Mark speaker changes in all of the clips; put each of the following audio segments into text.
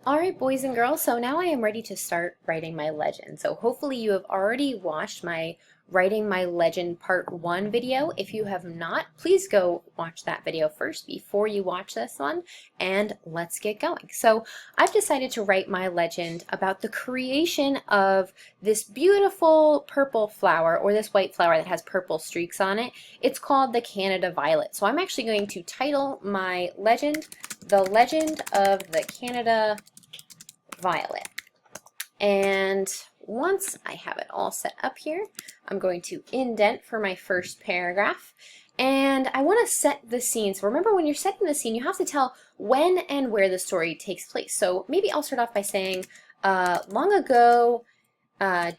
Speaker 1: Alright, boys and girls, so now I am ready to start writing my legend. So hopefully you have already watched my Writing My Legend Part 1 video. If you have not, please go watch that video first before you watch this one, and let's get going. So I've decided to write my legend about the creation of this beautiful purple flower, or this white flower that has purple streaks on it. It's called the Canada Violet. So I'm actually going to title my legend, The Legend of the Canada Violet. And once I have it all set up here, I'm going to indent for my first paragraph. And I want to set the scene. So remember, when you're setting the scene, you have to tell when and where the story takes place. So maybe I'll start off by saying, long ago,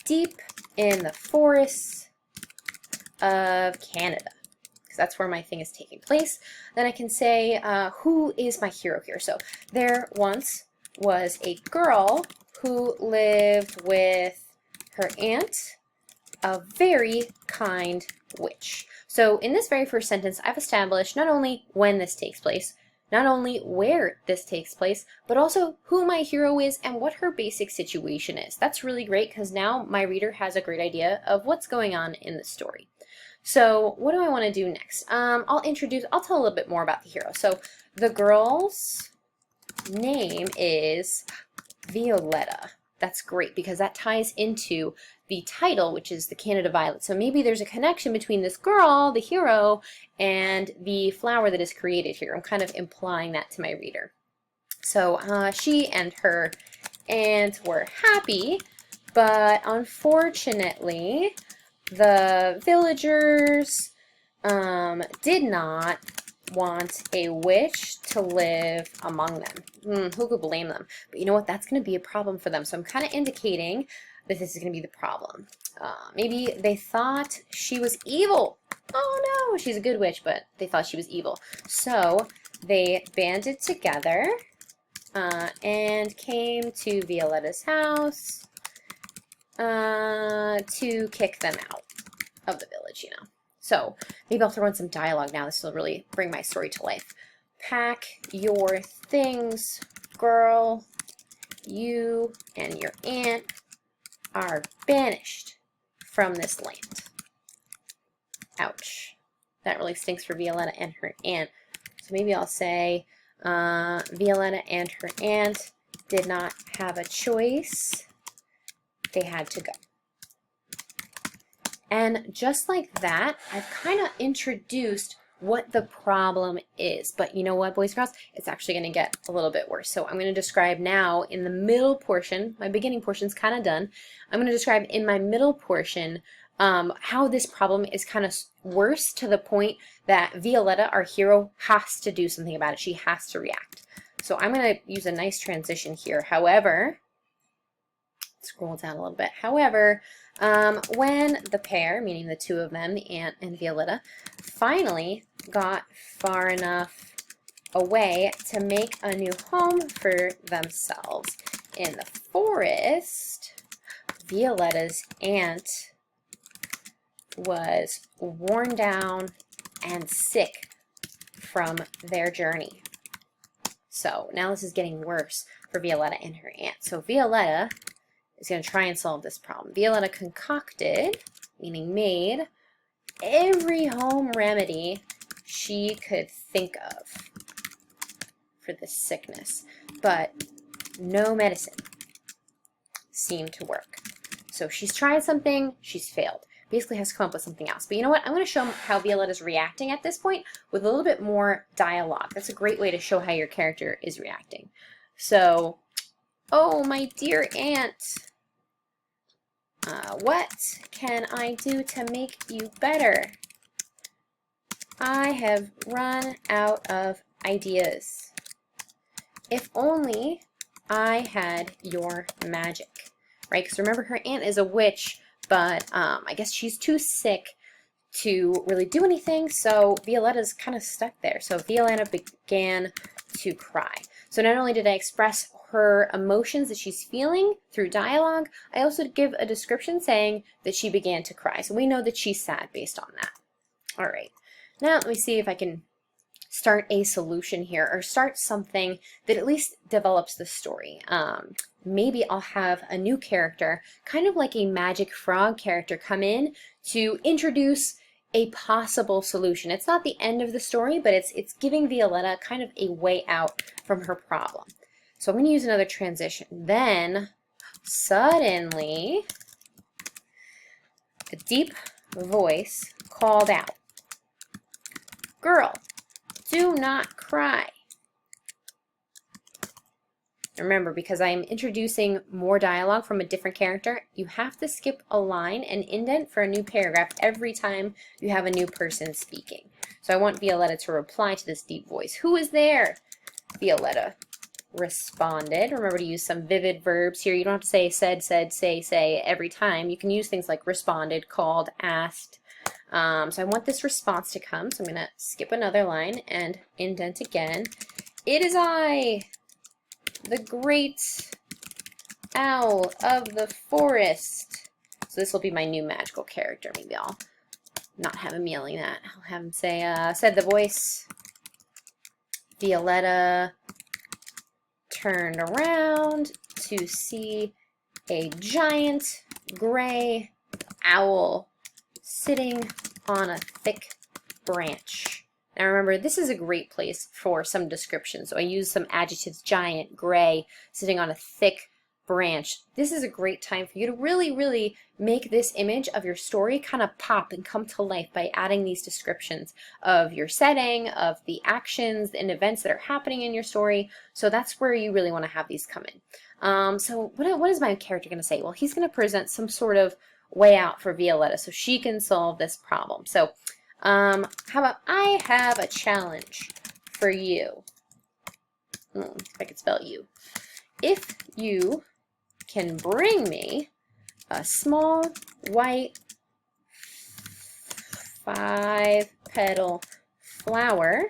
Speaker 1: deep in the forests of Canada, because that's where my thing is taking place. Then I can say, who is my hero here? So there once was a girl who lived with her aunt, a very kind witch. So in this very first sentence, I've established not only when this takes place, not only where this takes place, but also who my hero is and what her basic situation is. That's really great because now my reader has a great idea of what's going on in the story. So what do I want to do next? I'll tell a little bit more about the hero. So the girl's name is Violetta. That's great because that ties into the title, which is the Canada Violet. So maybe there's a connection between this girl, the hero, and the flower that is created here. I'm kind of implying that to my reader. So she and her aunt were happy, but unfortunately, the villagers did not want a witch to live among them. Who could blame them? But you know what? That's going to be a problem for them. So I'm kind of indicating that this is going to be the problem. Maybe they thought she was evil. Oh no, she's a good witch, but they thought she was evil. So they banded together and came to Violetta's house to kick them out of the village, you know. So maybe I'll throw in some dialogue now. This will really bring my story to life. Pack your things, girl. You and your aunt are banished from this land. Ouch. That really stinks for Violetta and her aunt. So maybe I'll say Violetta and her aunt did not have a choice. They had to go. And just like that, I've kind of introduced what the problem is. But you know what, boys and girls? It's actually going to get a little bit worse. So I'm going to describe now in the middle portion, my beginning portion's kind of done. I'm going to describe in my middle portion how this problem is kind of worse to the point that Violetta, our hero, has to do something about it. She has to react. So I'm going to use a nice transition here. However, scroll down a little bit. However, when the pair, meaning the two of them, the aunt and Violetta, finally got far enough away to make a new home for themselves in the forest, Violetta's aunt was worn down and sick from their journey. So now this is getting worse for Violetta and her aunt. So Violetta is going to try and solve this problem. Violetta concocted, meaning made, every home remedy she could think of for this sickness, but no medicine seemed to work. So she's tried something, she's failed. Basically has to come up with something else. But you know what? I'm going to show how Violetta's reacting at this point with a little bit more dialogue. That's a great way to show how your character is reacting. So, oh, my dear aunt, what can I do to make you better? I have run out of ideas. If only I had your magic, right? Because remember, her aunt is a witch, but I guess she's too sick to really do anything, so Violetta's kind of stuck there. So Violetta began to cry. So not only did I express her emotions that she's feeling through dialogue, I also give a description saying that she began to cry. So we know that she's sad based on that. All right. Now let me see if I can start a solution here, or start something that at least develops the story. Maybe I'll have a new character, kind of like a Magic Frog character, come in to introduce a possible solution. It's not the end of the story, but it's giving Violetta kind of a way out from her problem. So I'm going to use another transition. Then, suddenly, a deep voice called out, "Girl, do not cry." Remember, because I am introducing more dialogue from a different character, you have to skip a line and indent for a new paragraph every time you have a new person speaking. So I want Violetta to reply to this deep voice. "Who is there?" Violetta responded. Remember to use some vivid verbs here. You don't have to say said, say every time. You can use things like responded, called, asked. So I want this response to come, so I'm going to skip another line and indent again. "It is I, the great owl of the forest." So this will be my new magical character. Maybe I'll not have him yelling that. I'll have him say, said the voice. Violetta turned around to see a giant gray owl sitting on a thick branch. Now remember, this is a great place for some description. So I use some adjectives: giant, gray, sitting on a thick branch. This is a great time for you to really make this image of your story kind of pop and come to life by adding these descriptions of your setting, of the actions and events that are happening in your story. So that's where you really want to have these come in. So what is my character going to say? Well, he's going to present some sort of way out for Violetta so she can solve this problem. So how about I have a challenge for you. If I could spell you. If you can bring me a small white 5-petal flower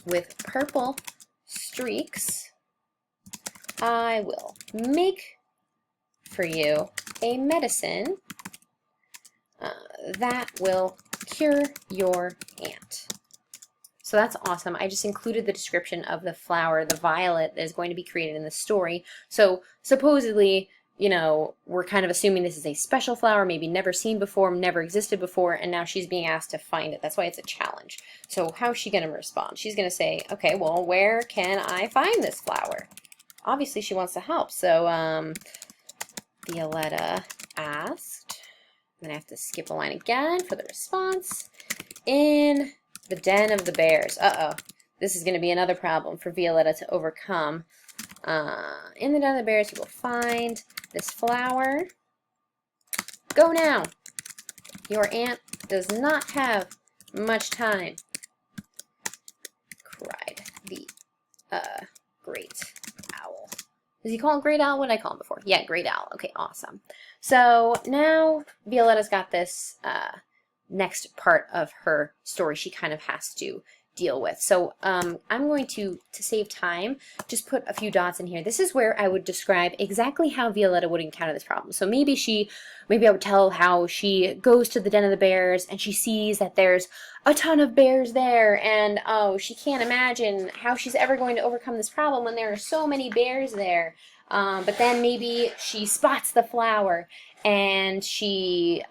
Speaker 1: with purple streaks, I will make for you a medicine that will cure your aunt. So that's awesome. I just included the description of the flower, the violet, that is going to be created in the story. So supposedly, you know, we're kind of assuming this is a special flower, maybe never seen before, never existed before, and now she's being asked to find it. That's why it's a challenge. So how is she going to respond? She's going to say, okay, well, where can I find this flower? Obviously, she wants to help. So Violetta asked, then I have to skip a line again for the response. "In the den of the bears." This is going to be another problem for Violetta to overcome. In the den of the bears, you will find this flower. Go now. Your aunt does not have much time, cried the great owl. Does he call him Great Owl? What did I call him before? Yeah, Great Owl. Okay, awesome. So now Violetta's got this next part of her story she kind of has to deal with. So I'm going to save time, just put a few dots in here. This is where I would describe exactly how Violetta would encounter this problem. So maybe I would tell how she goes to the den of the bears and she sees that there's a ton of bears there, and oh, she can't imagine how she's ever going to overcome this problem when there are so many bears there. But then maybe she spots the flower and she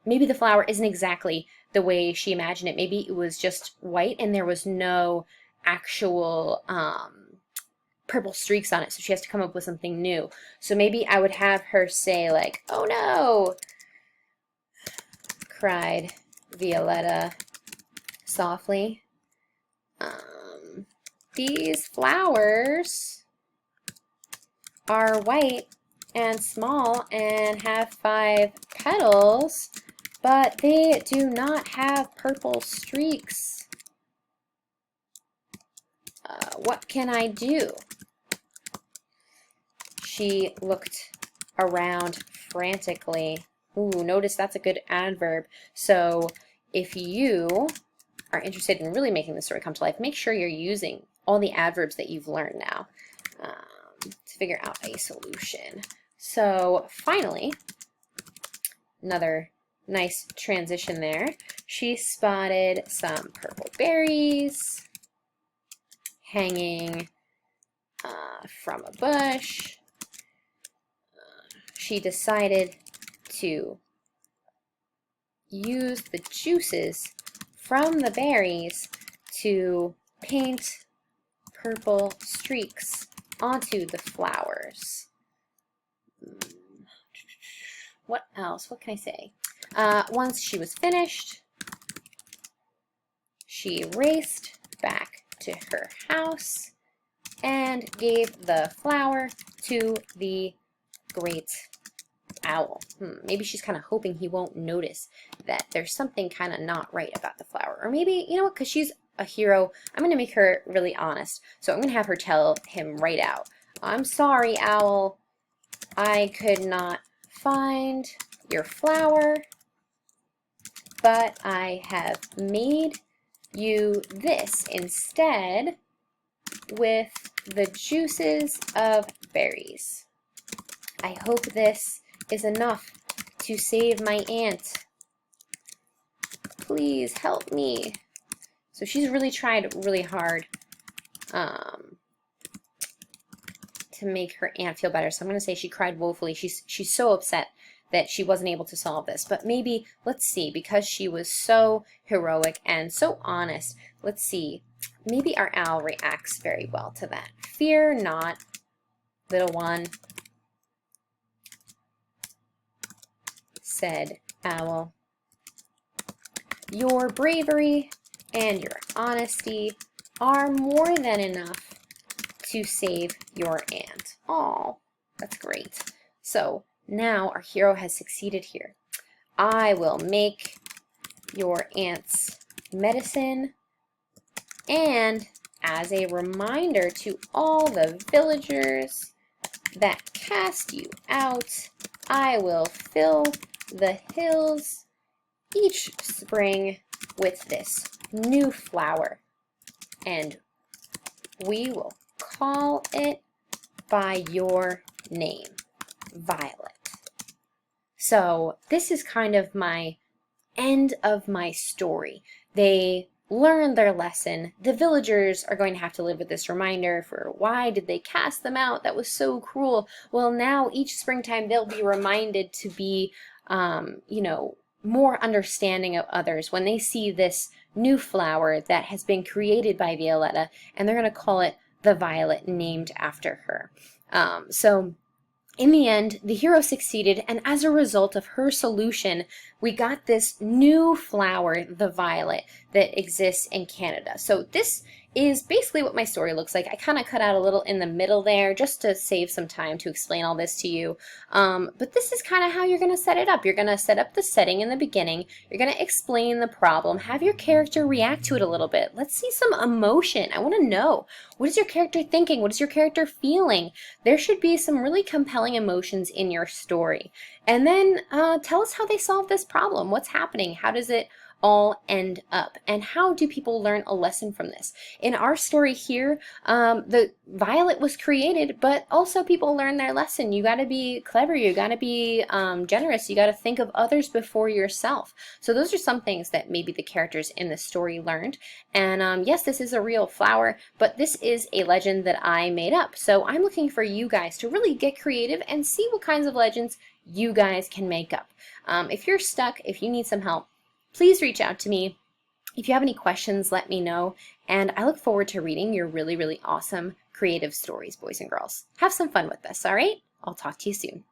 Speaker 1: maybe the flower isn't exactly the way she imagined it. Maybe it was just white and there was no actual purple streaks on it, so she has to come up with something new. So maybe I would have her say like, "Oh no," cried Violetta softly. "These flowers are white and small and have 5 petals, but they do not have purple streaks. What can I do?" She looked around frantically. Ooh, notice that's a good adverb. So if you are interested in really making the story come to life, make sure you're using all the adverbs that you've learned now to figure out a solution. So finally, another Nice transition there. She spotted some purple berries hanging from a bush. She decided to use the juices from the berries to paint purple streaks onto the flowers. What else? What can I say? Once she was finished, she raced back to her house and gave the flower to the great owl. Maybe she's kind of hoping he won't notice that there's something kind of not right about the flower. Or maybe, you know what, because she's a hero, I'm going to make her really honest. So I'm going to have her tell him right out, I'm sorry, owl. I could not find your flower, but I have made you this instead with the juices of berries. I hope this is enough to save my aunt. Please help me. So she's really tried really hard to make her aunt feel better. So I'm going to say she cried woefully. She's so upset that she wasn't able to solve this. But maybe, let's see, because she was so heroic and so honest, let's see, maybe our owl reacts very well to that. Fear not, little one, said Owl. Your bravery and your honesty are more than enough to save your aunt. Oh, that's great. So now our hero has succeeded here. I will make your aunt's medicine, and as a reminder to all the villagers that cast you out, I will fill the hills each spring with this new flower, and we will call it by your name, Violet. So this is kind of my end of my story. They learn their lesson. The villagers are going to have to live with this reminder for why did they cast them out? That was so cruel. Well, now each springtime they'll be reminded to be, you know, more understanding of others when they see this new flower that has been created by Violetta, and they're going to call it the Violet, named after her. So in the end, the hero succeeded, and as a result of her solution, we got this new flower, the violet, that exists in Canada. So this is basically what my story looks like. I kind of cut out a little in the middle there just to save some time to explain all this to you. But this is kind of how you're going to set it up. You're going to set up the setting in the beginning. You're going to explain the problem. Have your character react to it a little bit. Let's see some emotion. I want to know. What is your character thinking? What is your character feeling? There should be some really compelling emotions in your story. And then tell us how they solve this problem. What's happening? How does it all end up? And how do people learn a lesson from this? In our story here, the violet was created, but also people learn their lesson. You got to be clever. You got to be generous. You got to think of others before yourself. So those are some things that maybe the characters in the story learned. And yes, this is a real flower, but this is a legend that I made up. So I'm looking for you guys to really get creative and see what kinds of legends you guys can make up. If you're stuck, if you need some help, please reach out to me. If you have any questions, let me know. And I look forward to reading your really, really awesome creative stories, boys and girls. Have some fun with this, all right? I'll talk to you soon.